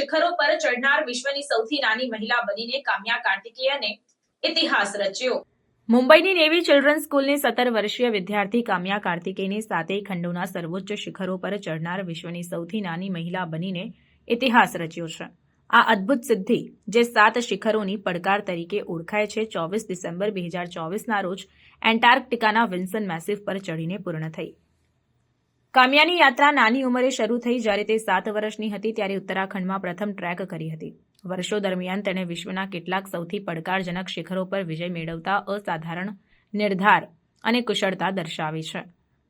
શિખરો પર ચડનાર વિશ્વની સૌથી નાની મહિલા બનીને કામ્યા કાર્તિકેયને ઇતિહાસ રચ્યો। મુંબઈની નેવી ચિલ્ડ્રન્સ સ્કૂલની 17 વર્ષીય વિદ્યાર્થી કામ્યા કાર્તિકેયની 7 ખંડોના સર્વોચ્ચ શિખરો પર ચડનાર વિશ્વની સૌથી નાની મહિલા બનીને ઇતિહાસ રચ્યો છે। આ અદ્ભુત સિદ્ધિ, જે 7 શિખરોની પડકાર તરીકે ઓળખાય છે, 24 ડિસેમ્બર 2024ના રોજ એન્ટાર્કટિકાના વિલ્સન મેસિવ પર ચડીને પૂર્ણ થઈ। કામ્યાની યાત્રા નાની ઉંમરે શરૂ થઈ। જ્યારે તે 7 વર્ષની હતી ત્યારે ઉત્તરાખંડમાં પ્રથમ ટ્રેક કરી હતી। વર્ષો દરમિયાન તેણે વિશ્વના કેટલાક સૌથી પડકારજનક શિખરો પર વિજય મેળવતા અસાધારણ નિર્ધાર અને કુશળતા દર્શાવી છે।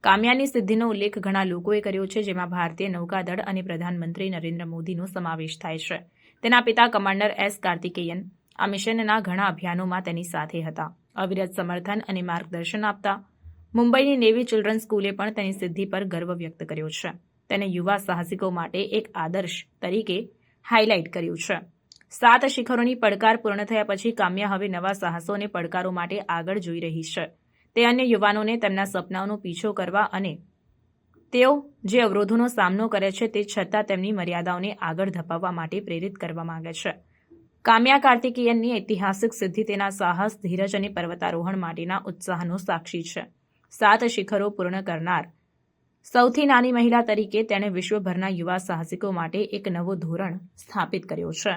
કામ્યાની સિદ્ધિનો ઉલ્લેખ ઘણા લોકોએ કર્યો છે, જેમાં ભારતીય નૌકાદળ અને પ્રધાનમંત્રી નરેન્દ્ર મોદીનો સમાવેશ થાય છે। તેના પિતા કમાન્ડર એસ કાર્તિકેયન આ મિશનના ઘણા અભિયાનોમાં તેની સાથે હતા। અવિરત સમર્થન અને માર્ગદર્શન આપતા મુંબઈની નેવી ચિલ્ડ્રન્સ સ્કૂલે પણ તેની સિદ્ધિ પર ગર્વ વ્યક્ત કર્યો છે। તેને યુવા સાહસિકો માટે એક આદર્શ તરીકે હાઇલાઇટ કર્યું છે। 7 શિખરોની પડકાર પૂર્ણ થયા પછી કામ્યા હવે નવા સાહસો અને પડકારો માટે આગળ જોઈ રહી છે। તે અન્ય યુવાનોને તેમના સપનાઓનો પીછો કરવા અને તેઓ જે અવરોધોનો સામનો કરે છે તે છતાં તેમની મર્યાદાઓને આગળ ધપાવવા માટે પ્રેરિત કરવા માંગે છે। કામ્યા કાર્તિકેયનની ઐતિહાસિક સિદ્ધિ તેના સાહસ, ધીરજ અને પર્વતારોહણ માટેના ઉત્સાહનો સાક્ષી છે। 7 શિખરો પૂર્ણ કરનાર સૌથી નાની મહિલા તરીકે તેણે વિશ્વભરના યુવા સાહસિકો માટે એક નવો ધોરણ સ્થાપિત કર્યો છે।